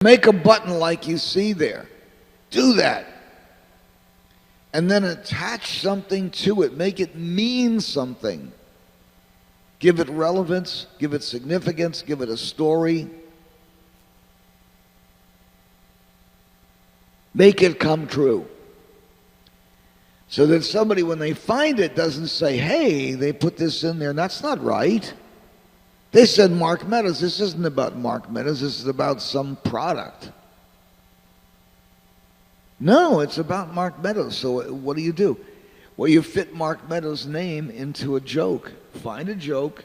Make a button like you see there. Do that. And then attach something to it. Make it mean something. Give it relevance, give it significance, give it a story. Make it come true. So that somebody, when they find it, doesn't say, hey, they put this in there. That's not right. They said Mark Meadows. This isn't about Mark Meadows. This is about some product. No, it's about Mark Meadows. So what do? Well, you fit Mark Meadows' name into a joke. Find a joke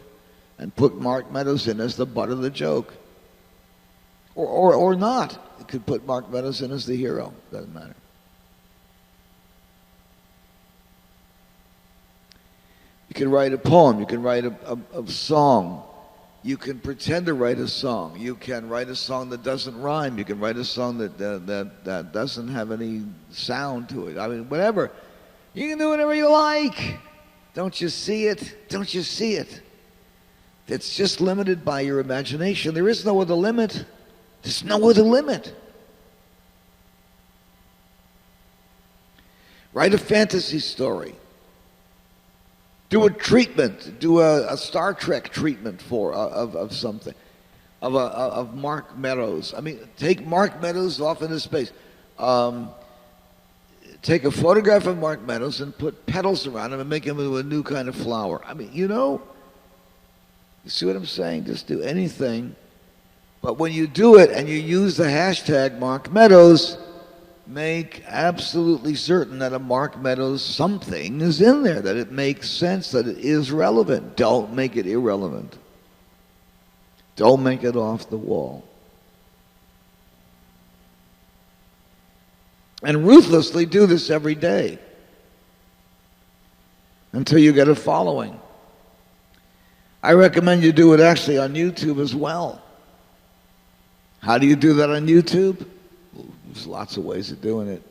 and put Mark Meadows in as the butt of the joke. Or not. You could put Mark Meadows in as the hero. Doesn't matter. You can write a poem. You can write a song. You can pretend to write a song. You can write a song that doesn't rhyme. You can write a song that doesn't have any sound to it. I mean, whatever. You can do whatever you like. Don't you see it? Don't you see it? It's just limited by your imagination. There is no other limit. There's no other limit. Write a fantasy story. Do a treatment. Do a Star Trek treatment of something, of Mark Meadows. I mean, take Mark Meadows off into space. Take a photograph of Mark Meadows and put petals around him and make him into a new kind of flower. I mean, you see what I'm saying? Just do anything. But when you do it and you use the hashtag Mark Meadows, make absolutely certain that a Mark Meadows something is in there, that it makes sense, that it is relevant. Don't make it irrelevant. Don't make it off the wall. And ruthlessly do this every day until you get a following. I recommend you do it actually on YouTube as well. How do you do that on YouTube? There's lots of ways of doing it.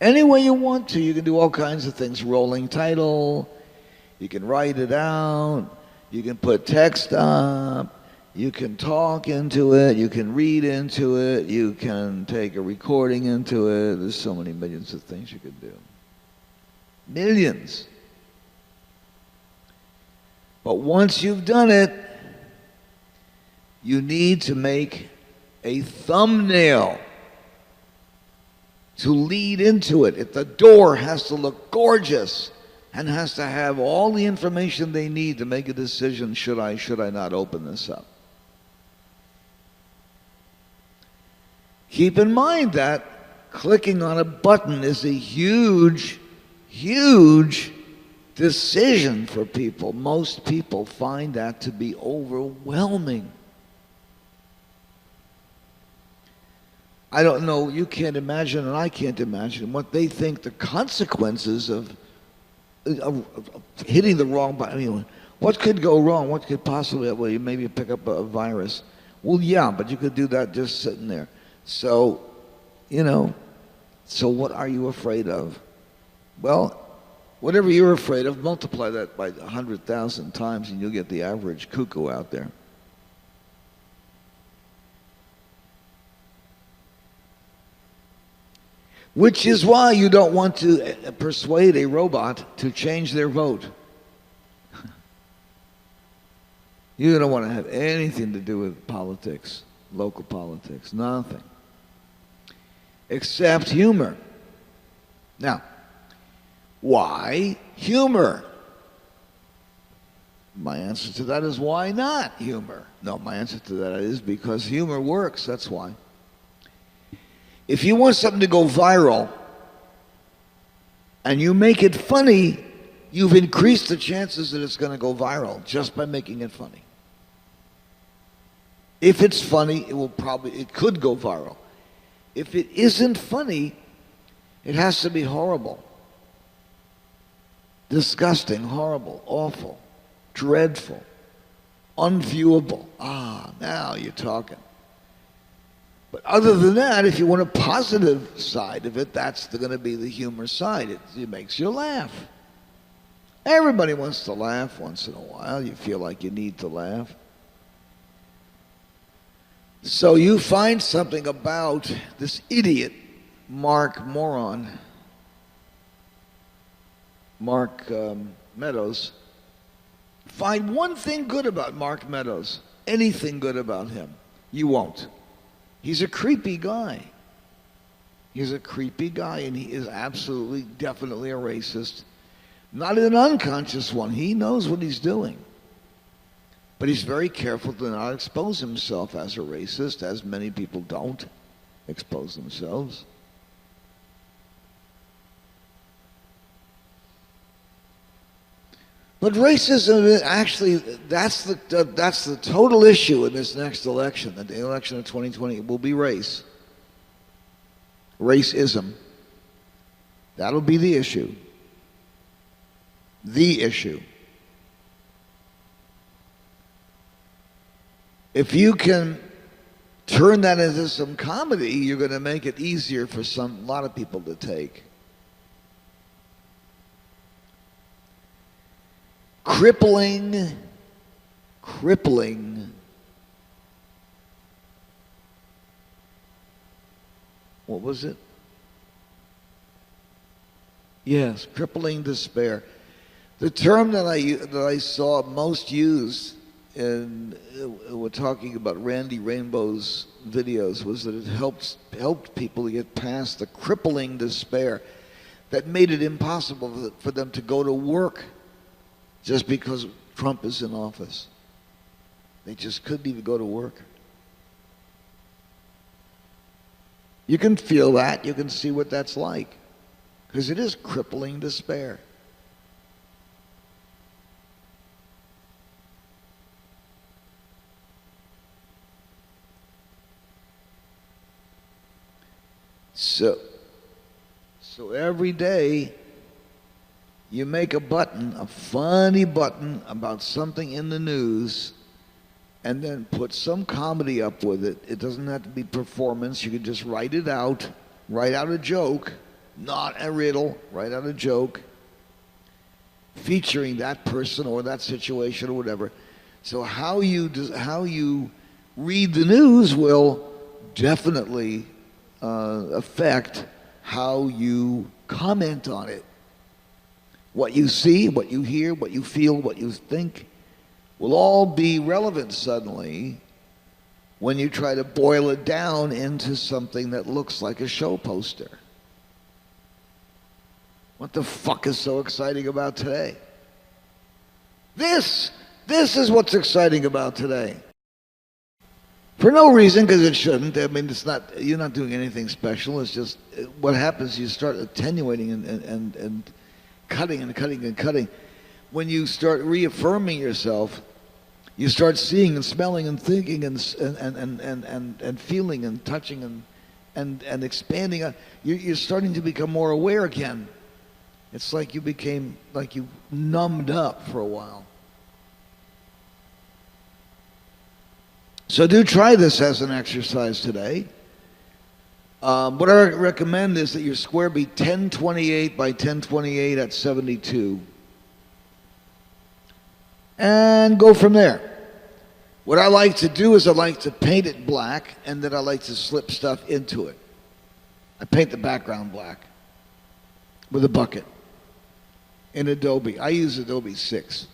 Any way you want to. You can do all kinds of things. Rolling title. You can write it out. You can put text up. You can talk into it. You can read into it. You can take a recording into it. There's so many millions of things you could do. Millions. But once you've done it, you need to make a thumbnail to lead into it. The door has to look gorgeous and has to have all the information they need to make a decision, should I not open this up. Keep in mind that clicking on a button is a huge, huge decision for people. Most people find that to be overwhelming. I don't know, you can't imagine, and I can't imagine what they think the consequences of hitting the wrong button. I mean, what could go wrong? What could possibly, well, you maybe pick up a virus. Well, yeah, but you could do that just sitting there. So, so what are you afraid of? Well, whatever you're afraid of, multiply that by 100,000 times and you'll get the average cuckoo out there. Which is why you don't want to persuade a robot to change their vote. You don't want to have anything to do with politics, local politics, nothing. Except humor. Now, why humor? My answer to that is why not humor? No, my answer to that is because humor works, that's why. If you want something to go viral and you make it funny, you've increased the chances that it's going to go viral just by making it funny. If it's funny, it could go viral. If it isn't funny, it has to be horrible. Disgusting, horrible, awful, dreadful, unviewable. Ah, now you're talking. But other than that, if you want a positive side of it, that's going to be the humor side. It makes you laugh. Everybody wants to laugh once in a while. You feel like you need to laugh. So you find something about this idiot, Mark Meadows. Find one thing good about Mark Meadows, anything good about him. You won't. He's a creepy guy. He's a creepy guy, and he is absolutely, definitely a racist. Not an unconscious one. He knows what he's doing. But he's very careful to not expose himself as a racist, as many people don't expose themselves. But racism, actually, that's the total issue in this next election. The election of 2020 will be race. Racism. That'll be the issue. The issue. If you can turn that into some comedy, you're going to make it easier for a lot of people to take. Crippling. What was it? Yes, crippling despair. The term that I saw most used in we're talking about Randy Rainbow's videos was that it helped people to get past the crippling despair that made it impossible for them to go to work just because Trump is in office. They just couldn't even go to work. You can feel that. You can see what that's like. Because it is crippling despair. So every day you make a button, a funny button about something in the news, and then put some comedy up with it. It doesn't have to be performance. You can just write it out, write out a joke, not a riddle, write out a joke featuring that person or that situation or whatever. So how you read the news will definitely affect how you comment on it. What you see, what you hear, what you feel, what you think will all be relevant suddenly when you try to boil it down into something that looks like a show poster. What the fuck is so exciting about today? This is what's exciting about today. For no reason, because it shouldn't. I mean, you're not doing anything special. It's just what happens, you start attenuating and cutting and cutting and cutting. When you start reaffirming yourself, you start seeing and smelling and thinking and feeling and touching and expanding. You're starting to become more aware again. It's like you numbed up for a while. So do try this as an exercise today. What I recommend is that your square be 1028 by 1028 at 72. And go from there. What I like to do is I like to paint it black, and then I like to slip stuff into it. I paint the background black with a bucket in Adobe. I use Adobe 6.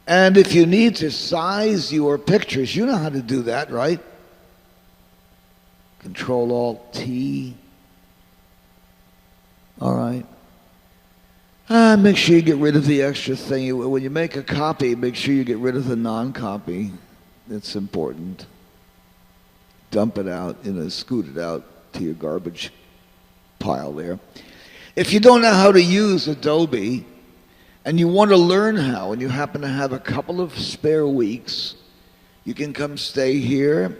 And if you need to size your pictures, you know how to do that, right? Control-Alt-T. All right. Make sure you get rid of the extra thing. When you make a copy, make sure you get rid of the non-copy. It's important. Dump it out, scoot it out to your garbage pile there. If you don't know how to use Adobe, and you want to learn how, and you happen to have a couple of spare weeks, you can come stay here.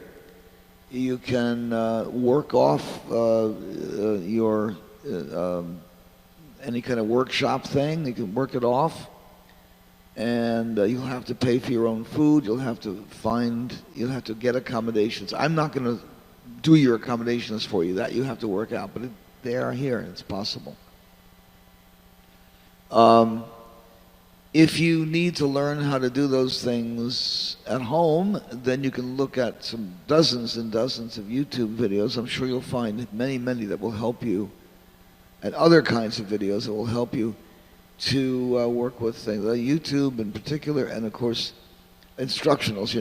You can work off your any kind of workshop thing. You can work it off, and you'll have to pay for your own food. You'll have to get accommodations. I'm not going to do your accommodations for you. That you have to work out, but they are here and it's possible. If you need to learn how to do those things at home, then you can look at some dozens and dozens of YouTube videos. I'm sure you'll find many, many that will help you, and other kinds of videos that will help you to work with things. YouTube in particular, and of course, instructionals,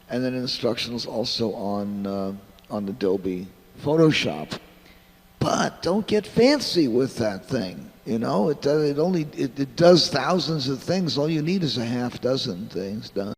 and then instructionals also on Adobe Photoshop. But don't get fancy with that thing. It does thousands of things. All you need is a half dozen things done.